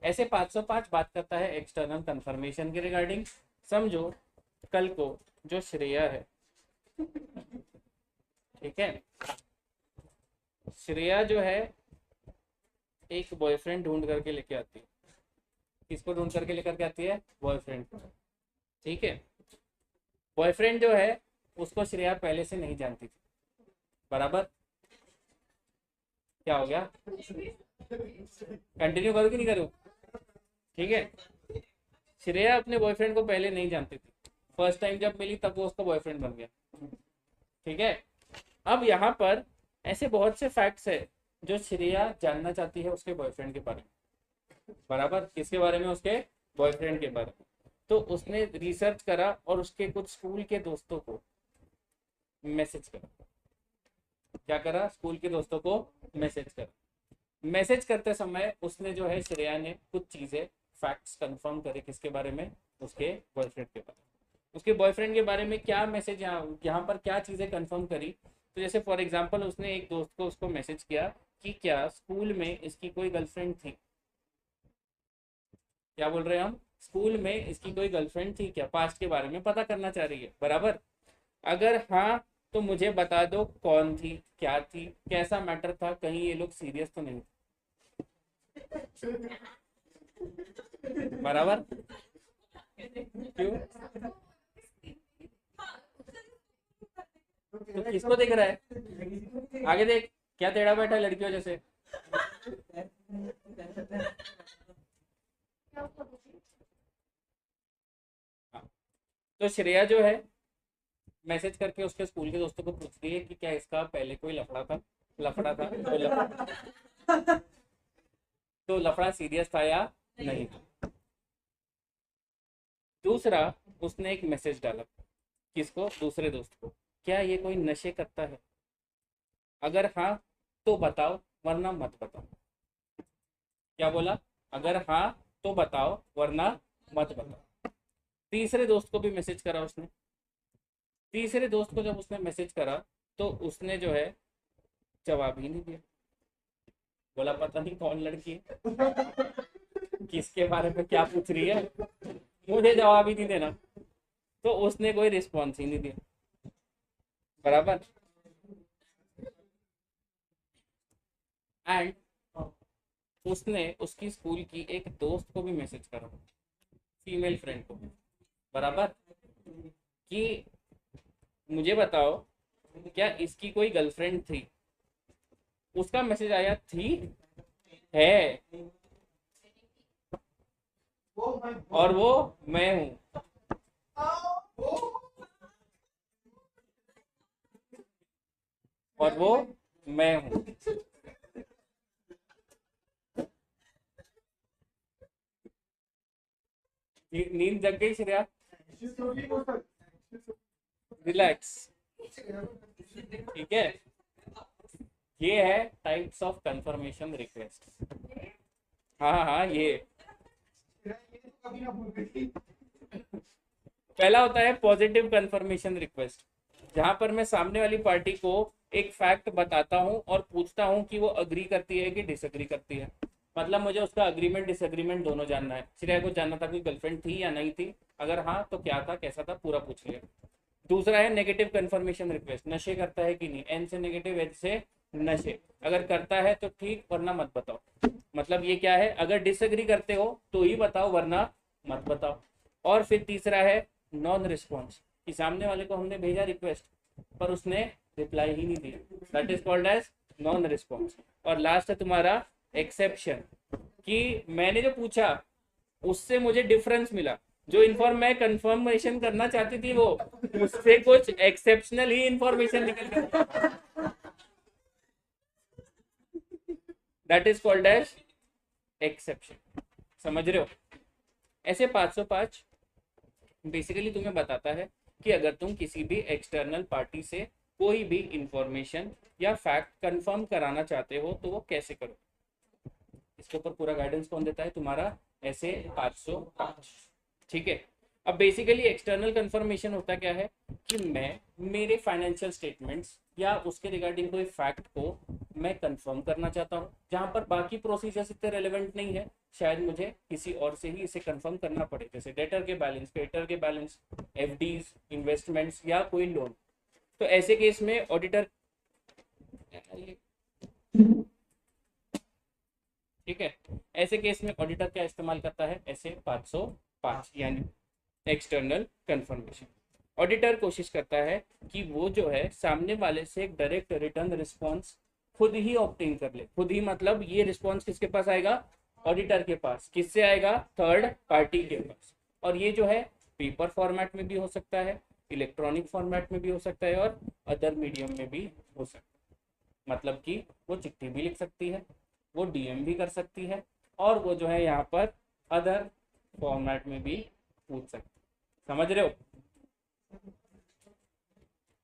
ऐसे 505 बात करता है एक्सटर्नल कंफर्मेशन के रिगार्डिंग। समझो कल को जो श्रेया है, ठीक है, श्रेया जो है एक बॉयफ्रेंड ढूंढ करके लेके आती है। किसको ढूंढ करके लेकर के आती है? बॉयफ्रेंड। ठीक है, बॉयफ्रेंड जो है उसको श्रेया पहले से नहीं जानती थी, बराबर। क्या हो गया? कंटिन्यू करो कि नहीं करो? ठीक है, श्रेया अपने बॉयफ्रेंड को पहले नहीं जानती थी, फर्स्ट टाइम जब मिली तब वो उसका बॉयफ्रेंड बन गया। ठीक है, अब यहाँ पर ऐसे बहुत से फैक्ट्स है जो श्रेया जानना चाहती है उसके बॉयफ्रेंड के बारे में, बराबर। किसके बारे में? उसके बॉयफ्रेंड के बारे में। तो उसने रिसर्च करा और उसके कुछ स्कूल के दोस्तों को मैसेज करा। क्या करा? स्कूल के दोस्तों को मैसेज करा। मैसेज करते समय उसने जो है श्रेया ने कुछ चीजें फैक्ट्स कंफर्म करे। किसके बारे में? उसके बॉयफ्रेंड के बारे में। उसके बॉयफ्रेंड के बारे में क्या मैसेज यहाँ पर क्या चीजें कंफर्म करी? तो जैसे फॉर एग्जांपल उसने एक दोस्त को उसको मैसेज किया कि क्या स्कूल में इसकी कोई गर्लफ्रेंड थी। क्या बोल रहे हैं हम? स्कूल में इसकी कोई गर्लफ्रेंड थी क्या? पास्ट के बारे में पता करना चाह रही है, बराबर। अगर हाँ तो मुझे बता दो कौन थी, क्या थी, कैसा मैटर था, कहीं ये लोग सीरियस तो नहीं, बराबर। क्यों? तो किसको देख रहा है? आगे देख, क्या टेढ़ा बैठा है लड़कियों जैसे? हाँ, तो श्रेया जो है मैसेज करके उसके स्कूल के दोस्तों को पूछ रही है कि क्या इसका पहले कोई लफड़ा था। तो लफड़ा सीरियस था या नहीं। दूसरा, उसने एक मैसेज डाला। किसको? दूसरे दोस्त को। क्या ये कोई नशे करता है? अगर हाँ तो बताओ, वरना मत बताओ। क्या बोला? अगर हाँ तो बताओ, वरना मत बताओ। तीसरे दोस्त को भी मैसेज करा उसने। तीसरे दोस्त को जब उसने मैसेज करा तो उसने जो है जवाब ही नहीं दिया। बोला पता नहीं कौन लड़की है, किसके बारे में क्या पूछ रही है, मुझे जवाब ही नहीं देना। तो उसने कोई रिस्पॉन्स ही नहीं दिया, बराबर। एंड उसने उसकी स्कूल की एक दोस्त को भी मैसेज करा, फीमेल फ्रेंड को, बराबर, कि मुझे बताओ क्या इसकी कोई गर्लफ्रेंड थी। उसका मैसेज आया थी, है, और वो मैं हूं। और वो मैं हूं। नींद जग गई श्रेया? रिलैक्स, ठीक है। ये है टाइप्स ऑफ कंफर्मेशन रिक्वेस्ट। हाँ हाँ, ये पहला होता है पॉजिटिव कंफर्मेशन रिक्वेस्ट, जहां पर मैं सामने वाली पार्टी को एक फैक्ट बताता हूं और पूछता हूं कि वो अग्री करती है कि डिसएग्री करती है। मतलब मुझे उसका अग्रीमेंट डिसएग्रीमेंट दोनों जानना है। श्रेया को जानना था कि गर्लफ्रेंड थी या नहीं थी, अगर हाँ तो क्या था, कैसा था, पूरा पूछ लिया। दूसरा है नेगेटिव कंफर्मेशन रिक्वेस्ट, नशे करता है कि नहीं, एन से नेगेटिव, एच से नशे। अगर करता है तो ठीक, वरना मत बताओ। मतलब ये क्या है? अगर डिसएग्री करते हो तो ही बताओ, वरना मत बताओ। और फिर तीसरा है नॉन रिस्पॉन्स, कि सामने वाले को हमने भेजा रिक्वेस्ट पर उसने रिप्लाई ही नहीं दिया, that is called as non response. और लास्ट है तुम्हारा एक्सेप्शन, कि मैंने जो पूछा उससे मुझे डिफरेंस मिला, जो मैं कंफर्मेशन करना चाहती थी वो उससे कुछ एक्सेप्शनल ही इंफॉर्मेशन निकल गया, that is called as exception. समझ रहे हो? ऐसे 505 बेसिकली तुम्हें बताता है कि अगर तुम किसी भी एक्सटर्नल पार्टी से कोई भी इंफॉर्मेशन या फैक्ट कंफर्म कराना चाहते हो तो वो कैसे करो। इसके ऊपर पूरा गाइडेंस कौन देता है? तुम्हारा ऐसे 505। ठीक है, अब बेसिकली एक्सटर्नल कंफर्मेशन होता क्या है कि मैं मेरे फाइनेंशियल स्टेटमेंट्स या उसके रिगार्डिंग कोई फैक्ट को मैं कंफर्म करना चाहता हूँ, जहाँ पर बाकी प्रोसीजर्स इतने रेलेवेंट नहीं है, शायद मुझे किसी और से ही इसे कंफर्म करना पड़े, जैसे डेटर के बैलेंस, क्रेडिटर के बैलेंस, एफडीज, इन्वेस्टमेंट्स या कोई लोन। तो ऐसे केस में ऑडिटर, ठीक है, ऐसे केस में ऑडिटर क्या इस्तेमाल करता है, ऐसे 505 यानी एक्सटर्नल कंफर्मेशन। ऑडिटर कोशिश करता है कि वो जो है सामने वाले से एक डायरेक्ट रिटर्न रिस्पॉन्स खुद ही ऑब्टेन कर ले। खुद ही मतलब ये रिस्पॉन्स किसके पास आएगा, ऑडिटर के पास। किससे आएगा, थर्ड पार्टी के पास। और ये जो है पेपर फॉर्मेट में भी हो सकता है, इलेक्ट्रॉनिक फॉर्मेट में भी हो सकता है और अदर मीडियम में भी हो सकता है। मतलब कि वो चिट्ठी भी लिख सकती है, वो डीएम भी कर सकती है, और वो जो है यहाँ पर अदर फॉर्मेट में भी पूछ सकती है। समझ रहे हो?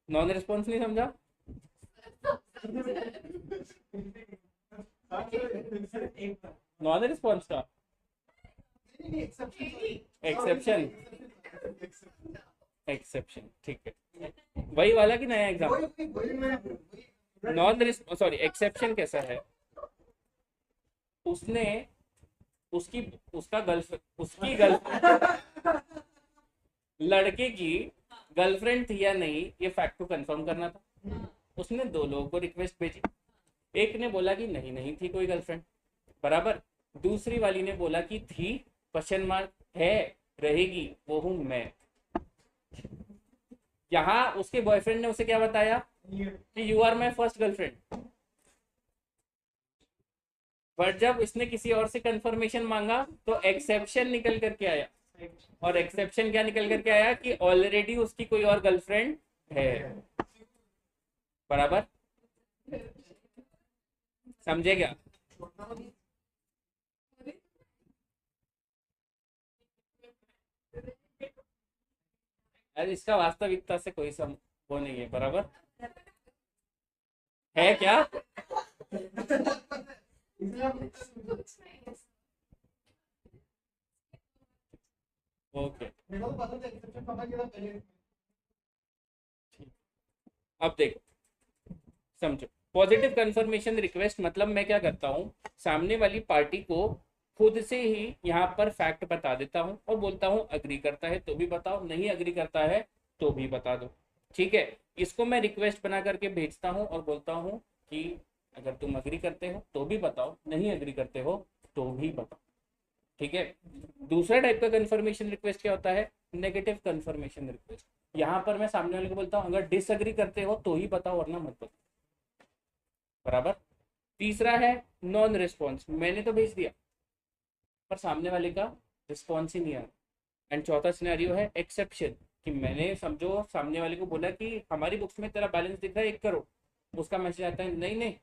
नॉन रिस्पॉन्स नहीं समझा? नॉन रिस्पॉन्स का एक्सेप्शन, एक्सेप्शन, ठीक है, वही वाला कि नया exam? Non response, sorry, exception कैसा है, उसने उसकी उसका गर्लफ्रेंड, उसकी गर्ल लड़के की गर्लफ्रेंड थी या नहीं, ये फैक्ट को कंफर्म करना था। उसने दो लोगों को रिक्वेस्ट भेजी, एक ने बोला कि नहीं नहीं थी कोई गर्लफ्रेंड, बराबर। दूसरी वाली ने बोला कि थी, क्वेश्चन मार्क है, रहेगी, वो हूं मैं। यहाँ उसके बॉयफ्रेंड ने उसे क्या बताया कि you are my first girlfriend, but जब इसने किसी और से कंफर्मेशन मांगा तो एक्सेप्शन निकल करके आया। और एक्सेप्शन क्या निकल करके आया कि ऑलरेडी उसकी कोई और गर्लफ्रेंड है, बराबर। समझे क्या? अरे इसका वास्तविकता से कोई वो नहीं है, बराबर है क्या? ओके, अब देखो, समझो। पॉजिटिव कंफर्मेशन रिक्वेस्ट मतलब मैं क्या करता हूँ, सामने वाली पार्टी को खुद से ही यहाँ पर फैक्ट बता देता हूँ और बोलता हूँ अग्री करता है तो भी बताओ, नहीं अग्री करता है तो भी बता दो। ठीक है, इसको मैं रिक्वेस्ट बना करके भेजता हूँ और बोलता हूँ कि अगर तुम अग्री करते हो तो भी बताओ, नहीं अग्री करते हो तो भी बताओ। ठीक है। दूसरा टाइप का कंफर्मेशन रिक्वेस्ट क्या होता है, नेगेटिव कंफर्मेशन रिक्वेस्ट। यहाँ पर मैं सामने वाले को बोलता हूँ अगर डिसअग्री करते हो तो ही बताओ वरना मत बताओ, बराबर। तीसरा है नॉन रिस्पॉन्स, मैंने तो भेज दिया पर सामने वाले का रिस्पॉन्स ही नहीं आया। एंड चौथा सिनेरियो है एक्सेप्शन, कि मैंने समझो सामने वाले को बोला कि हमारी बुक्स में तेरा बैलेंस दिख रहा है 1 करोड़, उसका मैसेज आता है नहीं नहीं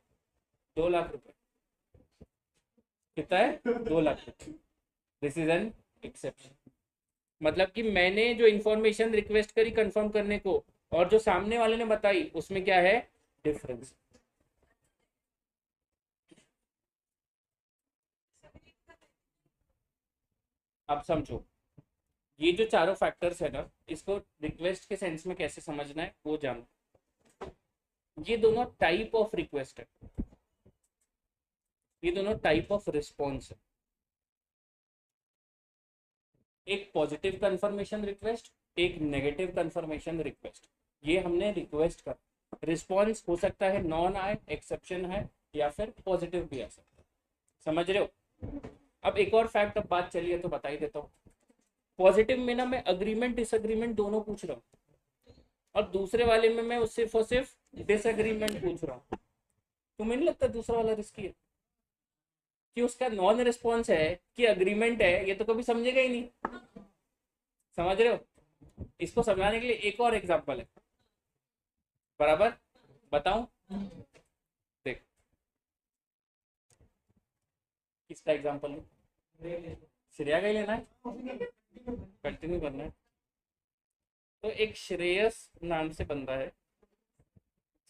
2 लाख रुपए। कितना है? 2 लाख रुपए। This is an exception. मतलब कि मैंने जो इंफॉर्मेशन रिक्वेस्ट करी कंफर्म करने को और जो सामने वाले ने बताई उसमें क्या है, डिफरेंस। अब समझो, ये जो चारों फैक्टर्स है ना, इसको रिक्वेस्ट के सेंस में कैसे समझना है वो जानो। ये दोनों टाइप ऑफ रिक्वेस्ट है, ये दोनों टाइप ऑफ रिस्पॉन्स है। एक पॉजिटिव कंफर्मेशन रिक्वेस्ट, एक नेगेटिव कंफर्मेशन रिक्वेस्ट। ये हमने रिक्वेस्ट कर, रिस्पॉन्स हो सकता है नॉन आए, एक्सेप्शन है, या फिर पॉजिटिव भी आ सकता है। समझ रहे हो? अब एक और फैक्ट, अब बात चली है तो बता ही देता हूँ। पॉजिटिव में ना मैं अग्रीमेंट डिसअग्रीमेंट दोनों पूछ रहा हूँ, और दूसरे वाले में मैं सिर्फ और सिर्फ डिसएग्रीमेंट पूछ रहा हूँ। तुम्हें नहीं लगता दूसरा वाला रिस्की है? कि उसका नॉन रिस्पॉन्स है कि अग्रीमेंट है, ये तो कभी समझेगा ही नहीं। समझ रहे हो? इसको समझाने के लिए एक और एग्जांपल है, बराबर। बताऊं? देख, किसका एग्जांपल है? श्रेया का ही लेना है, कंटिन्यू करना है। तो एक श्रेयस नाम से बंदा है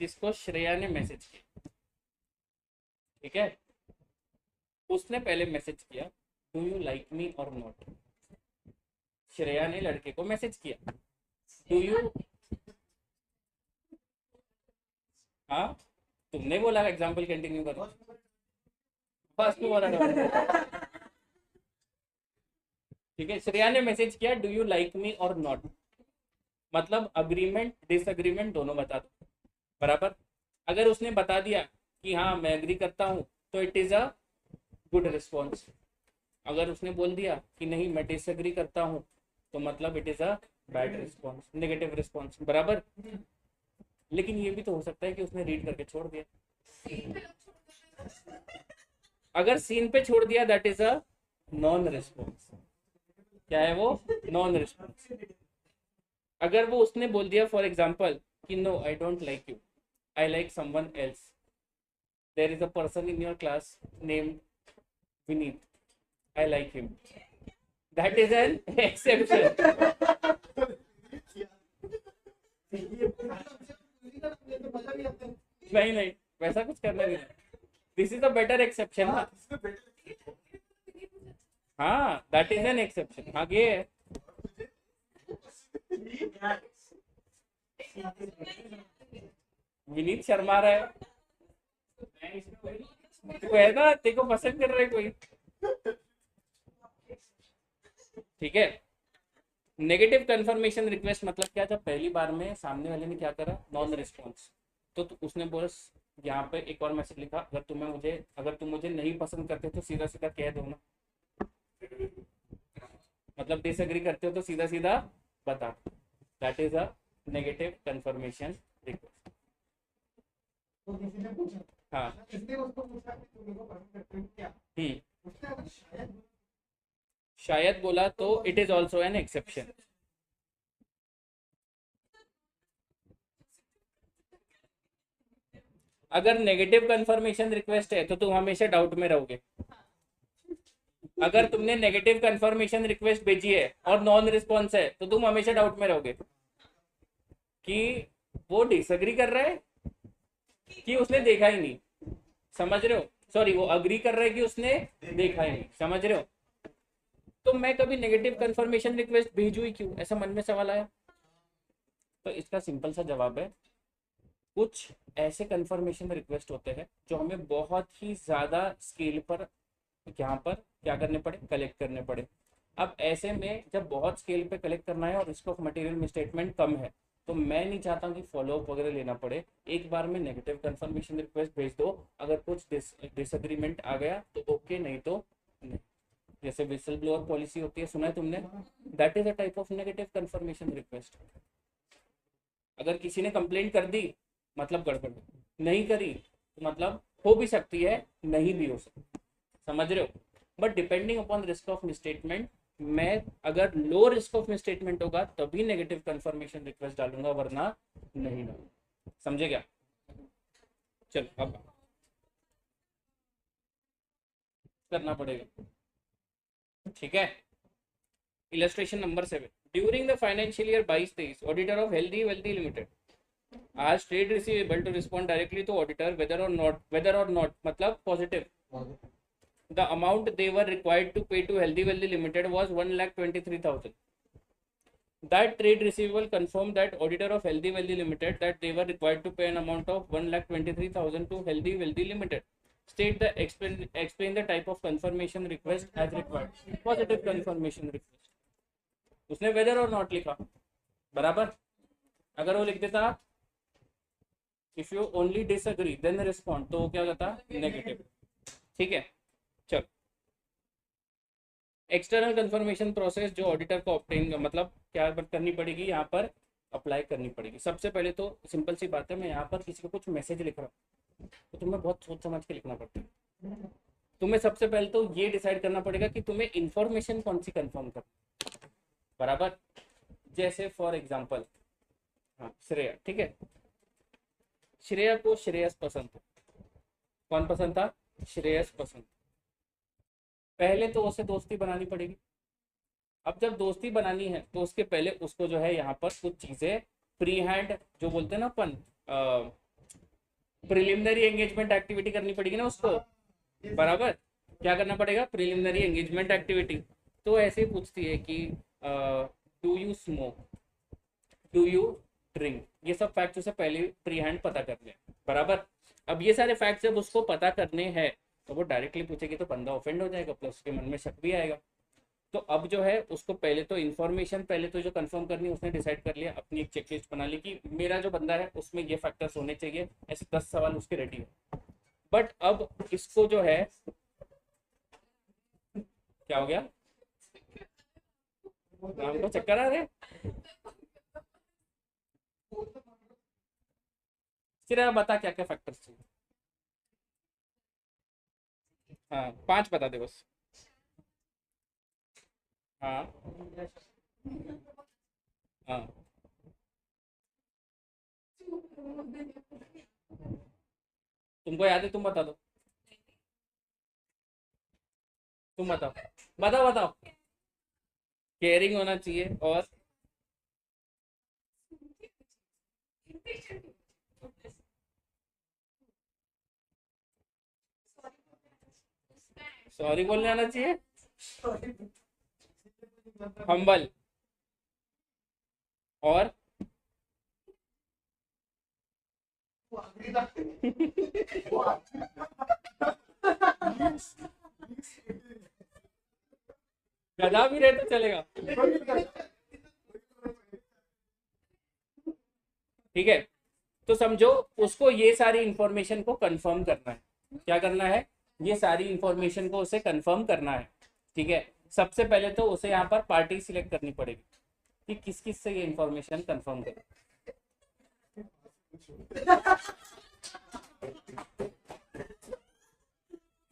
जिसको श्रेया ने मैसेज किया, ठीक है। उसने पहले मैसेज किया डू यू लाइक मी और नॉट। श्रेया ने लड़के को मैसेज किया, डू यू, हाँ तुमने बोला एग्जाम्पल कंटिन्यू करो, फर्स्ट बोला ठीक है। श्रेया ने मैसेज किया डू यू लाइक मी और नॉट, मतलब अग्रीमेंट डिसएग्रीमेंट दोनों बता दो, बराबर। अगर उसने बता दिया कि हाँ मैं एग्री करता हूँ तो it is a good response. अगर उसने बोल दिया कि नहीं मैं डिसएग्री करता हूँ तो मतलब it is a bad response, negative response, बराबर। लेकिन ये भी तो हो सकता है कि उसने रीड करके छोड़ दिया। अगर सीन पे छोड़ दिया that is a non response. क्या है वो? Non response. अगर वो उसने बोल दिया फॉर एग्जाम्पल कि no I don't like you, I like someone else, there is a person in your class named Vineet, I like him, that is an exception. नहीं नहीं वैसा कुछ करना नहीं, this is a better exception. हाँ that is an exception. आगे विनीत शर्मा रहा है, तू है ना, तेरे को पसंद कर रहा है कोई, ठीक है। नेगेटिव कंफर्मेशन रिक्वेस्ट मतलब क्या, जब पहली बार में सामने वाले ने क्या करा, नॉन रिस्पॉन्स, तो उसने बस यहाँ पे एक और मैसेज लिखा, अगर तुम मुझे नहीं पसंद करते तो सीधा सीधा कह दो ना, मतलब डिसएग्री करते हो तो सीधा सीधा बता, that is a negative confirmation request. हाँ शायद बोला तो it is also an exception. अगर नेगेटिव कंफर्मेशन रिक्वेस्ट है तो तुम हमेशा डाउट में रहोगे। अगर तुमने नेगेटिव कंफर्मेशन रिक्वेस्ट भेजी है और नॉन रिस्पॉन्स है तो तुम हमेशा डाउट में रहोगे कि वो डिसएग्री कर रहा है कि उसने देखा ही नहीं, समझ रहे हो, सॉरी वो अग्री कर रहा है कि उसने देखा ही नहीं, समझ रहे हो। तो मैं कभी नेगेटिव कंफर्मेशन रिक्वेस्ट भेजू ही क्यों, ऐसा मन में सवाल आया। तो इसका सिंपल सा जवाब है, कुछ ऐसे कंफर्मेशन रिक्वेस्ट होते हैं जो हमें बहुत ही ज्यादा स्केल पर यहाँ पर क्या करने पड़े, कलेक्ट करने पड़े। अब ऐसे में जब बहुत स्केल पे कलेक्ट करना है और रिस्क ऑफ मटेरियल मिसस्टेटमेंट कम है तो मैं नहीं चाहता कि फॉलोअप वगैरह लेना पड़े, एक बार में नेगेटिव कंफर्मेशन रिक्वेस्ट भेज दो, अगर कुछ डिसएग्रीमेंट आ गया तो ओके, नहीं तो नहीं। जैसे विसल ब्लोअर पॉलिसी होती है, सुना है तुमने, that is a type of negative confirmation request. अगर किसी ने कंप्लेंट कर दी मतलब गड़बड़, नहीं करी तो मतलब हो भी सकती है, नहीं भी हो सकती, समझ रहे हो। But depending upon risk of misstatement, मैं अगर लो रिस्क ऑफ मिसस्टेटमेंट होगा तभी नेगेटिव कंफर्मेशन रिक्वेस्ट डालूंगा, वरना नहीं डालूंगा, समझे क्या। चलो अब करना पड़ेगा, ठीक है। Illustration number 7, during the financial year 22-23 auditor of healthy wealthy limited आज trade receivable to respond directly to auditor whether or not मतलब positive, the amount they were required to pay to Healthy Wealthy Limited was 1,23,000. That trade receivable confirmed that auditor of Healthy Wealthy Limited that they were required to pay an amount of 1,23,000 to Healthy Wealthy Limited. State the explain the type of confirmation request as required. Positive confirmation request. उसने whether or not लिखा, बराबर। अगर वो लिख देता if you only disagree then respond तो क्या कहता, नेगेटिव, ठीक है। चलो एक्सटर्नल कंफर्मेशन प्रोसेस जो ऑडिटर को ऑब्टेन मतलब क्या करनी पड़ेगी, यहाँ पर अप्लाई करनी पड़ेगी। सबसे पहले तो सिंपल सी बात है, मैं यहाँ पर किसी को कुछ मैसेज लिख रहा हूँ तो तुम्हें बहुत सोच समझ के लिखना पड़ता है। तुम्हें सबसे पहले तो ये डिसाइड करना पड़ेगा कि तुम्हें इंफॉर्मेशन कौन सी कंफर्म कर, बराबर। जैसे फॉर एग्जाम्पल हाँ श्रेया, ठीक है, श्रेया को श्रेयस पसंद था, कौन पसंद था, श्रेयस पसंद। पहले तो उसे दोस्ती बनानी पड़ेगी। अब जब दोस्ती बनानी है तो उसके पहले उसको जो है यहाँ पर कुछ चीजें प्री हैंड जो बोलते हैं ना अपन, प्रिलिमिनरी एंगेजमेंट एक्टिविटी करनी पड़ेगी ना उसको, बराबर। क्या करना पड़ेगा, प्रिलिमिनरी एंगेजमेंट एक्टिविटी। तो ऐसे ही पूछती है कि do you smoke, do you drink, ये सब फैक्ट्स उसे पहले प्री हैंड पता कर ले, बराबर। अब ये सारे फैक्ट्स जब उसको पता करने हैं तो वो डायरेक्टली पूछेगी तो बंदा ऑफेंड हो जाएगा, प्लस उसके मन में शक भी आएगा। तो अब जो है उसको पहले तो इन्फॉर्मेशन पहले तो जो कंफर्म करनी है उसने डिसाइड कर लिया, अपनी एक चेकलिस्ट बना ली कि मेरा जो बंदा है उसमें ये फैक्टर्स होने चाहिए, ऐसे 10 सवाल उसके रेडी है। बट अब इसको जो है, क्या हो गया, हमको चक्कर आ रहे हैं, सिर्फ बता क्या क्या फैक्टर्स चाहिए। हाँ 5 बता दे बस। हाँ हाँ तुमको याद है, तुम बता दो, तुम बताओ, बताओ बताओ। केयरिंग होना चाहिए और सॉरी बोलने आना चाहिए, हम्बल और गधा भी रहे तो चलेगा, ठीक है। तो समझो उसको ये सारी इंफॉर्मेशन को कंफर्म करना है, क्या करना है, ये सारी इंफॉर्मेशन को उसे कंफर्म करना है, ठीक है। सबसे पहले तो उसे यहाँ पर पार्टी सिलेक्ट करनी पड़ेगी कि किस किस से ये इंफॉर्मेशन कंफर्म करे।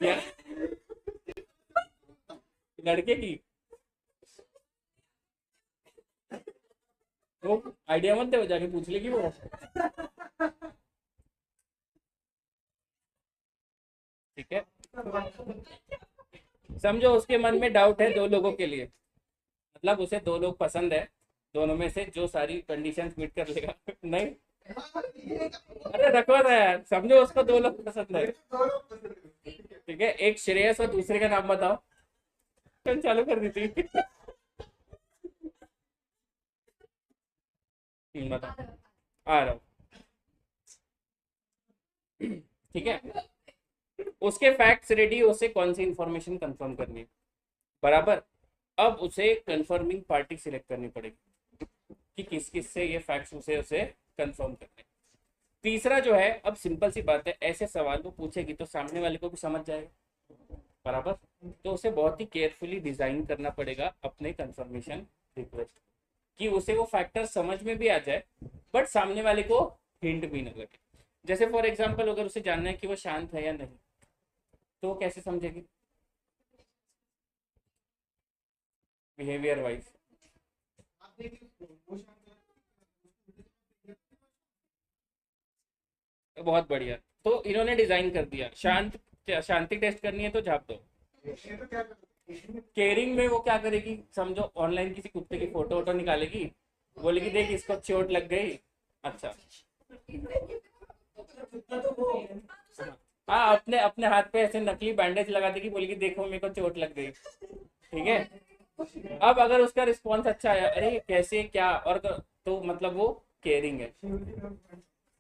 क्या लड़के की, वो आइडिया मत दे, जाके पूछ लेगी वो, ठीक है। समझो उसके मन में डाउट है 2 लोगों के लिए, मतलब उसे 2 लोग पसंद है, दोनों में से जो सारी कंडीशंस मीट कर लेगा नहीं, अरे रखवा था यार, समझो उसको 2 लोग पसंद है, ठीक है। एक श्रेयस और दूसरे का नाम बताओ, कल चालू कर दी थी। बताओ, आ रहा हूँ, ठीक है। उसके फैक्ट्स रेडी, उसे कौन सी इंफॉर्मेशन कंफर्म करनी है, बराबर। अब उसे कंफर्मिंग पार्टी सिलेक्ट करनी पड़ेगी कि किस किस से ये फैक्ट्स उसे उसे कंफर्म करने। तीसरा जो है, अब सिंपल सी बात है, ऐसे सवाल वो पूछेगी तो सामने वाले को भी समझ जाएगा, बराबर। तो उसे बहुत ही केयरफुली डिजाइन करना पड़ेगा अपने कंफर्मेशन रिक्वेस्ट, कि उसे वो फैक्टर समझ में भी आ जाए बट सामने वाले को हिंट भी न लगे। जैसे फॉर एग्जाम्पल अगर उसे जानना है कि वो शांत है या नहीं, तो वो कैसे समझेगी, बिहेवियर वाइज। बहुत बढ़िया, तो इन्होंने डिजाइन कर दिया, शांति टेस्ट करनी है तो झाप दो। केयरिंग में वो क्या करेगी, समझो ऑनलाइन किसी कुत्ते की फोटो वोटो निकालेगी, बोलेगी देख इसको चोट लग गई, अच्छा। हाँ अपने अपने हाथ पे ऐसे नकली बैंडेज लगा देगी, बोलेगी देखो मेरे को चोट लग गई, ठीक है। अब अगर उसका रिस्पॉन्स अच्छा आया, अरे कैसे क्या, और तो मतलब वो केयरिंग है।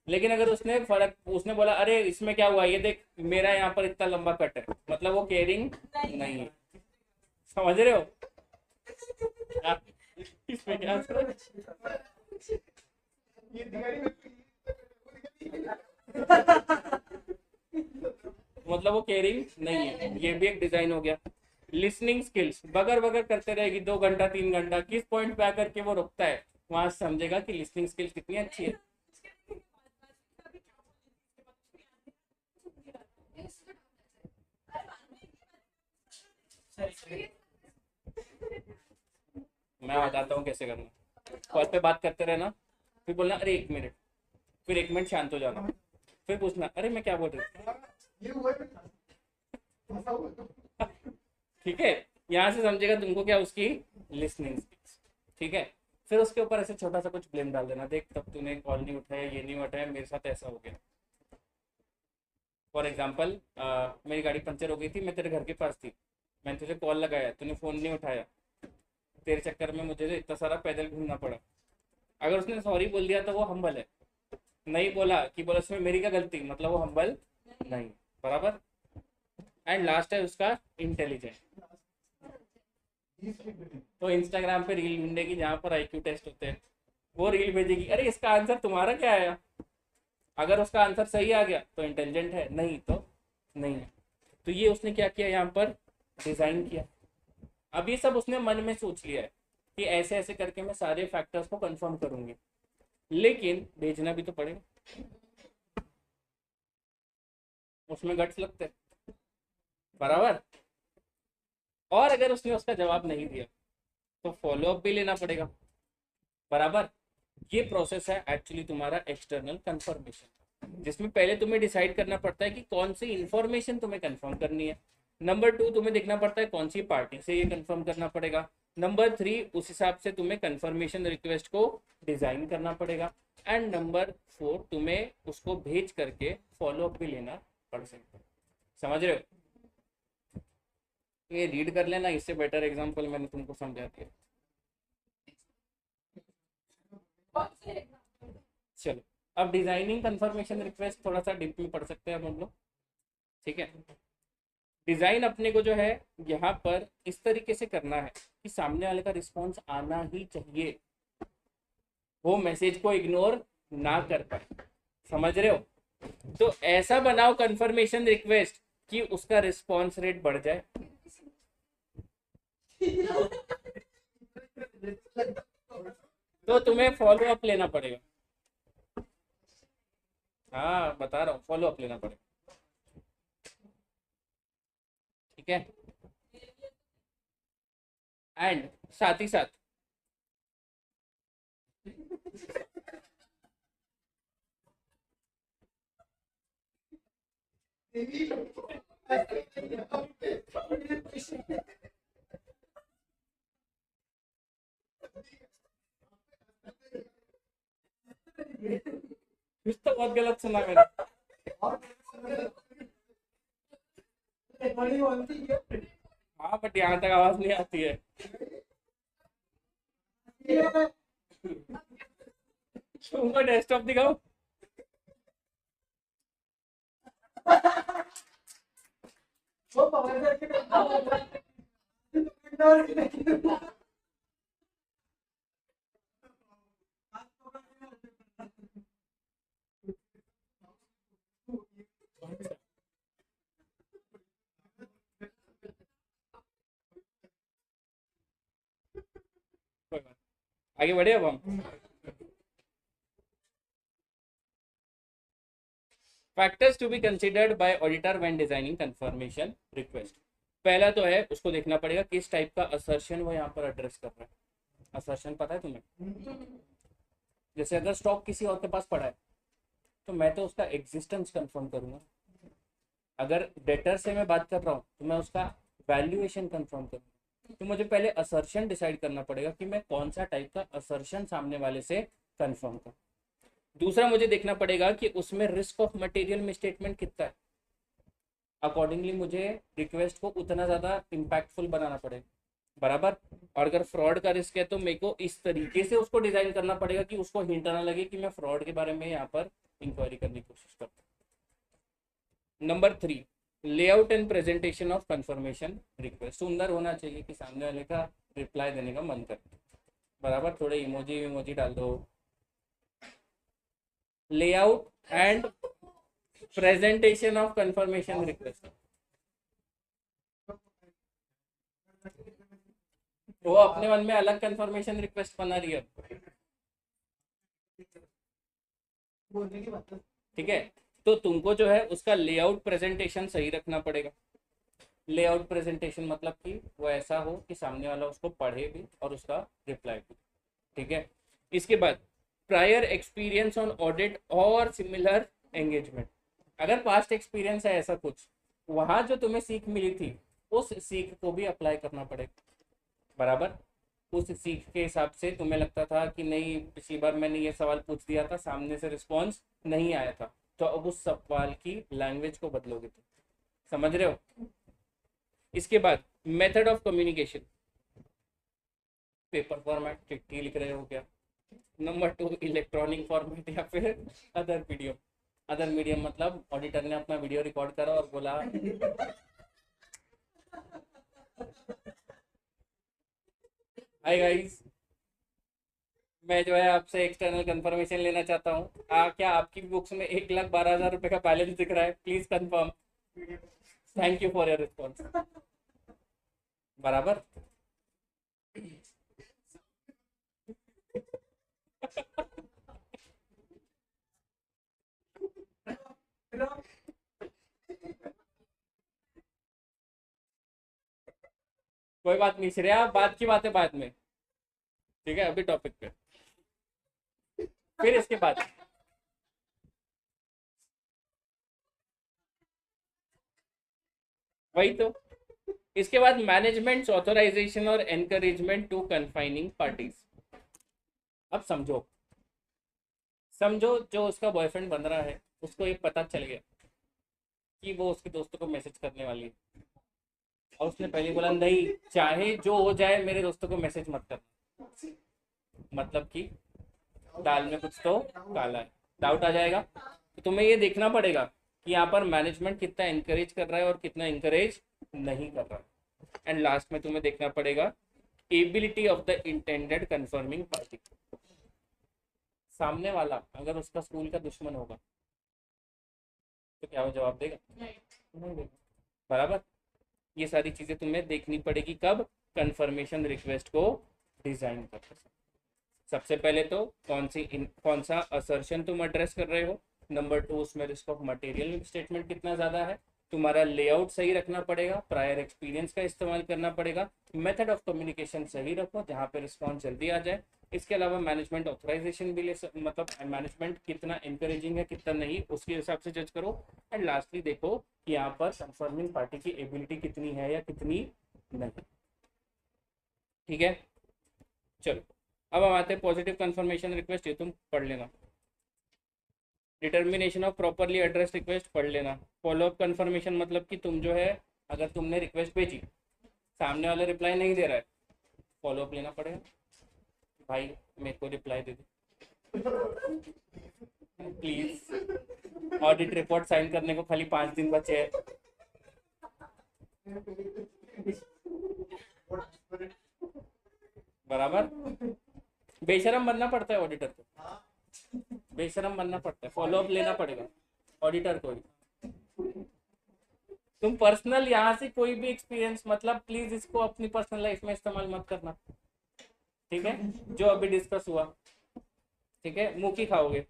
लेकिन अगर उसने फर्क, उसने बोला अरे इसमें क्या हुआ ये देख मेरा यहाँ पर इतना लंबा कट है, मतलब वो केयरिंग नहीं है, समझ रहे हो आप, इसमें क्या मतलब वो केयरिंग नहीं है, ये भी एक डिजाइन हो गया। लिसनिंग स्किल्स, बगर बगर करते रहेगी 2 घंटा 3 घंटा, किस पॉइंट पे आकर के वो रुकता है, वहां समझेगा कि लिसनिंग स्किल्स कितनी अच्छी है। मैं बताता हूँ कैसे करना, कॉल पे बात करते रहना, फिर बोलना अरे 1 मिनट, फिर 1 मिनट शांत हो जाना, फिर पूछना अरे मैं क्या बोल रही थी, ठीक है। यहाँ से समझेगा तुमको क्या, उसकी लिसनिंग स्किल्स, ठीक है। फिर उसके ऊपर ऐसे छोटा सा कुछ ब्लेम डाल देना, देख तब तूने कॉल नहीं उठाया, ये नहीं उठाया, मेरे साथ ऐसा हो गया। फॉर एग्जाम्पल मेरी गाड़ी पंचर हो गई थी, मैं तेरे घर के पास थी, मैंने तुझे कॉल लगाया, तूने फोन नहीं उठाया, तेरे चक्कर में मुझे तो इतना सारा पैदल घूमना पड़ा। अगर उसने सॉरी बोल दिया तो वो हम्बल है, नहीं बोला कि बोला उसमें मेरी क्या गलती, मतलब वो हम्बल नहीं। बराबर। एंड लास्ट है उसका इंटेलिजेंट। तो इंस्टाग्राम पे रील ढूंढेगी जहाँ पर आईक्यू टेस्ट होते हैं, वो रील भेजेगी, अरे इसका आंसर तुम्हारा क्या आया। अगर उसका आंसर सही आ गया तो इंटेलिजेंट है, नहीं तो नहीं है। तो ये उसने क्या किया यहाँ पर, डिजाइन किया। अब ये सब उसने मन में सोच लिया है कि ऐसे ऐसे करके मैं सारे फैक्टर्स को कंफर्म करूंगी, लेकिन भेजना भी तो पड़ेगा, उसमें गट्स लगते हैं। बराबर। और अगर उसने उसका जवाब नहीं दिया तो फॉलो अप भी लेना पड़ेगा। बराबर। ये प्रोसेस है एक्चुअली तुम्हारा एक्सटर्नल कंफर्मेशन, जिसमें पहले तुम्हें डिसाइड करना पड़ता है कि कौन सी इंफॉर्मेशन तुम्हें कंफर्म करनी है। नंबर 2 तुम्हें देखना पड़ता है कौन सी पार्टी से ये कंफर्म करना पड़ेगा। नंबर 3 उस हिसाब से तुम्हें कंफर्मेशन रिक्वेस्ट को डिजाइन करना पड़ेगा। एंड नंबर 4 तुम्हें उसको भेज करके फॉलो अप भी लेना पड़ सकता है। समझ रहे हो? ये रीड कर लेना, इससे बेटर एग्जाम्पल मैंने तुमको समझा दिया। चलो, अब डिजाइनिंग कंफर्मेशन रिक्वेस्ट थोड़ा सा डीप में पढ़ सकते हैं हम लोग। ठीक है। डिजाइन अपने को जो है यहाँ पर इस तरीके से करना है कि सामने वाले का रिस्पॉन्स आना ही चाहिए, वो मैसेज को इग्नोर ना कर पाए। समझ रहे हो? तो ऐसा बनाओ कंफर्मेशन रिक्वेस्ट कि उसका रिस्पॉन्स रेट बढ़ जाए। तो तुम्हें फॉलो अप लेना पड़ेगा। हाँ बता रहा हूँ, फॉलो अप लेना पड़ेगा। ठीक है। एंड साथ ही साथ कुछ तो बहुत गलत सुना मैंने। हाँ बट यहाँ तक आवाज नहीं आती है। तुमको डेस्कटॉप दिखाओ। आगे बढ़े अब हम। Factors to be considered by auditor when designing confirmation request. पहला तो है उसको देखना पड़ेगा किस टाइप का असर्शन वो यहाँ पर एड्रेस कर रहा है। असर्शन पता है तुम्हें? जैसे अगर स्टॉक किसी और के पास पड़ा है तो मैं तो उसका एग्जिस्टेंस कंफर्म करूंगा। अगर डेटर से मैं बात कर रहा हूँ तो मैं उसका वैल्यूएशन कंफर्म करूंगा। तो मुझे पहले असर्शन डिसाइड करना पड़ेगा कि मैं कौन सा टाइप का असर्शन सामने वाले से कंफर्म करूँ। दूसरा मुझे देखना पड़ेगा कि उसमें रिस्क ऑफ मटेरियल मिसस्टेटमेंट कितना है। अकॉर्डिंगली मुझे रिक्वेस्ट को उतना ज़्यादा इम्पैक्टफुल बनाना पड़ेगा। बराबर। और अगर फ्रॉड का रिस्क है तो मेरे को इस तरीके से उसको डिजाइन करना पड़ेगा कि उसको हिंट ना लगे कि मैं फ्रॉड के बारे में यहाँ पर इंक्वायरी करने की कोशिश करता हूँ। Number 3 layout and presentation of confirmation request. सुंदर होना चाहिए कि सामने वाले का रिप्लाई देने का मन करे। बराबर। थोड़े इमोजी विमोजी डाल दो। Layout and presentation of confirmation request. वो अपने मन में अलग कंफर्मेशन रिक्वेस्ट बना रही है। ठीक है। तो तुमको जो है उसका लेआउट प्रेजेंटेशन सही रखना पड़ेगा। लेआउट प्रेजेंटेशन मतलब कि वो ऐसा हो कि सामने वाला उसको पढ़े भी और उसका रिप्लाई भी। ठीक है। इसके बाद प्रायर एक्सपीरियंस ऑन ऑडिट और सिमिलर एंगेजमेंट। अगर पास्ट एक्सपीरियंस है ऐसा कुछ, वहां जो तुम्हें सीख मिली थी उस सीख को भी अप्लाई करना पड़ेगा। बराबर। उस सीख के हिसाब से तुम्हें लगता था कि नहीं पिछली बार मैंने ये सवाल पूछ दिया था, सामने से रिस्पॉन्स नहीं आया था, तो अब उस सवाल की लैंग्वेज को बदलोगे तुम। समझ रहे हो? इसके बाद method of communication. Paper format, चिट्ठी लिख रहे हो क्या? नंबर 2 इलेक्ट्रॉनिक फॉर्मेट या फिर अदर मीडियम। अदर मीडियम मतलब ऑडिटर ने अपना वीडियो रिकॉर्ड करा और बोला हाय गाइस, मैं जो है आपसे एक्सटर्नल कंफर्मेशन लेना चाहता हूँ। क्या आपकी बुक्स में 1,12,000 रुपए का बैलेंस दिख रहा है? Please confirm. Thank you for your response. बराबर। कोई बात नहीं श्रेया, बात की बात है बाद में, ठीक है? अभी टॉपिक पे, फिर इसके बाद वही तो। इसके बाद मैनेजमेंट ऑथराइजेशन और एनकरेजमेंट टू कन्फाइनिंग पार्टीज। अब समझो, समझो जो उसका बॉयफ्रेंड बन रहा है उसको ये पता चल गया कि वो उसके दोस्तों को मैसेज करने वाली है, और उसने पहले बोला नहीं, चाहे जो हो जाए मेरे दोस्तों को मैसेज मत करना। मतलब कि दाल में कुछ तो काला है, डाउट आ जाएगा। तो तुम्हें ये देखना पड़ेगा कि यहाँ पर मैनेजमेंट कितना इंकरेज कर रहा है और कितना इंकरेज नहीं कर रहा है। एंड लास्ट में तुम्हें देखना पड़ेगा ability of the intended confirming party. सामने वाला अगर उसका स्कूल का दुश्मन होगा तो क्या वो जवाब देगा? नहीं देगा। बराबर। ये सारी चीजें तुम्हें देखनी पड़ेगी कब? कंफर्मेशन रिक्वेस्ट को डिजाइन करते समय। सबसे पहले तो कौन सा असर्शन तुम एड्रेस कर रहे हो। नंबर 2, उसमें रिस्क ऑफ मटेरियल स्टेटमेंट कितना ज़्यादा है। तुम्हारा लेआउट सही रखना पड़ेगा, प्रायर एक्सपीरियंस का इस्तेमाल करना पड़ेगा, मेथड ऑफ कम्युनिकेशन सही रखो जहाँ पे रिस्पॉन्स जल्दी आ जाए। इसके अलावा मैनेजमेंट ऑथराइजेशन भी मतलब मैनेजमेंट कितना इंकरेजिंग है कितना नहीं, उसके हिसाब से जज करो। एंड लास्टली देखो कि यहाँ पर कंफर्मिंग पार्टी की एबिलिटी कितनी है या कितनी नहीं। ठीक है, चलो अब हम आते हैं पॉजिटिव कंफर्मेशन रिक्वेस्ट। ये तुम पढ़ लेना। Determination of properly address request पढ़ लेना। फॉलोअप कंफर्मेशन मतलब कि तुम जो है अगर तुमने रिक्वेस्ट भेजी, सामने वाला रिप्लाई नहीं दे रहा है, फॉलोअप लेना पड़ेगा। भाई मेरे को रिप्लाई दे दो प्लीज, ऑडिट रिपोर्ट साइन करने को खाली 5 दिन बचे हैं। बराबर। बेशरम बनना पड़ता है ऑडिटर को, बेशरम बनना पड़ता है, फॉलोअप लेना पड़ेगा ऑडिटर को ही। तुम पर्सनल यहाँ से कोई भी एक्सपीरियंस मतलब प्लीज इसको अपनी पर्सनल लाइफ में इस्तेमाल मत करना, ठीक है? जो अभी डिस्कस हुआ, ठीक है? मुंह की खाओगे।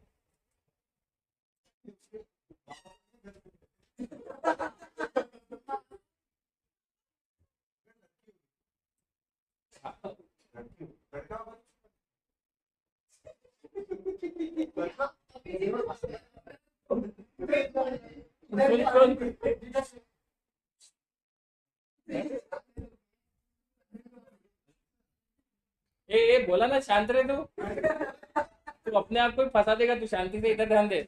ए बोला ना शांत रहे तू अपने आप को फंसा देगा। तू शांति से इधर ध्यान दे।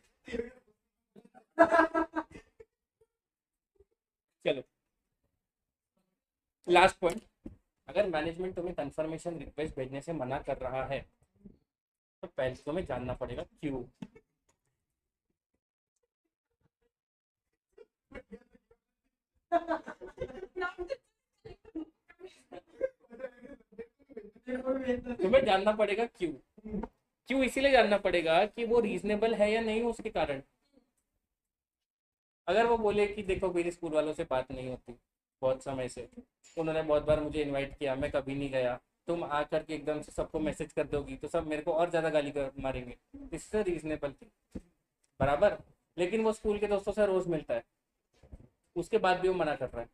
चलो लास्ट पॉइंट, अगर मैनेजमेंट तुम्हें कंफर्मेशन रिक्वेस्ट भेजने से मना कर रहा है तो पहले तुम्हें जानना पड़ेगा क्यों। तुम्हें जानना पड़ेगा क्यों। क्यों इसीलिए जानना पड़ेगा कि वो रीजनेबल है या नहीं उसके कारण। अगर वो बोले कि देखो मेरी स्कूल वालों से बात नहीं होती बहुत समय से, उन्होंने बहुत बार मुझे इनवाइट किया, मैं कभी नहीं गया, तुम आकर के एकदम से सबको मैसेज कर दोगी तो सब मेरे को और ज़्यादा गाली कर मारेंगे, इससे रीजनेबल थी। बराबर। लेकिन वो स्कूल के दोस्तों से रोज़ मिलता है, उसके बाद भी वो मना कर रहा है,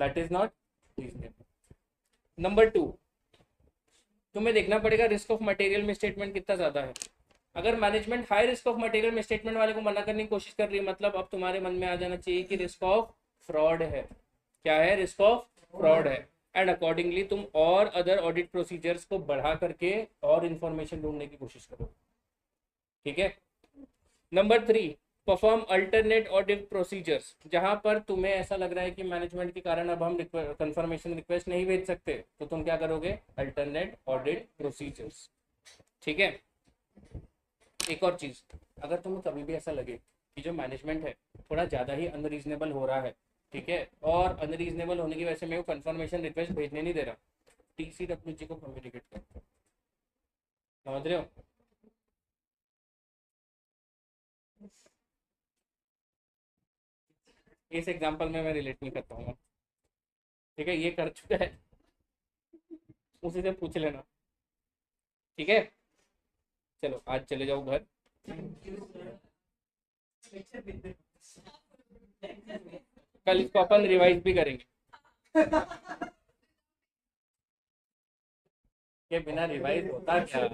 that is not reasonable. Number 2, तुम्हें देखना पड़ेगा रिस्क ऑफ मटेरियल में स्टेटमेंट कितना ज़्यादा है। अगर management high risk of material में स्टेटमेंट वाले को मना करने की कोशिश कर रही है, मतलब अब तुम्हारे मन में आ जाना चाहिए कि रिस्क ऑफ फ्रॉड है। क्या है? रिस्क ऑफ फ्रॉड है। एंड अकॉर्डिंगली तुम और अदर ऑडिट प्रोसीजर्स को बढ़ा करके और इंफॉर्मेशन ढूंढने की कोशिश करो, ठीक है? Number 3, perform alternate audit procedures, जहां पर तुम्हें ऐसा लग रहा है कि मैनेजमेंट के कारण अब हम कंफर्मेशन रिक्वेस्ट नहीं भेज सकते, तो तुम क्या करोगे, अल्टरनेट ऑडिट प्रोसीजर्स। ठीक है। एक और चीज, अगर तुम्हें कभी भी ऐसा लगे कि जो मैनेजमेंट है थोड़ा ज़्यादा ही अनरीजनेबल हो रहा है, ठीक है, और अनरीजनेबल होने की वजह से मैं वो कंफर्मेशन रिक्वेस्ट भेजने नहीं दे रहा, TCWG को कम्युनिकेट करो। समझ रहे हो? इस एग्जांपल में मैं रिलेट नहीं करता हूँ, ठीक है, ये कर चुका है, उसी से पूछ लेना। ठीक है, चलो आज चले जाओ घर। कल इसको अपन रिवाइज भी करेंगे। ये बिना रिवाइज होता क्या?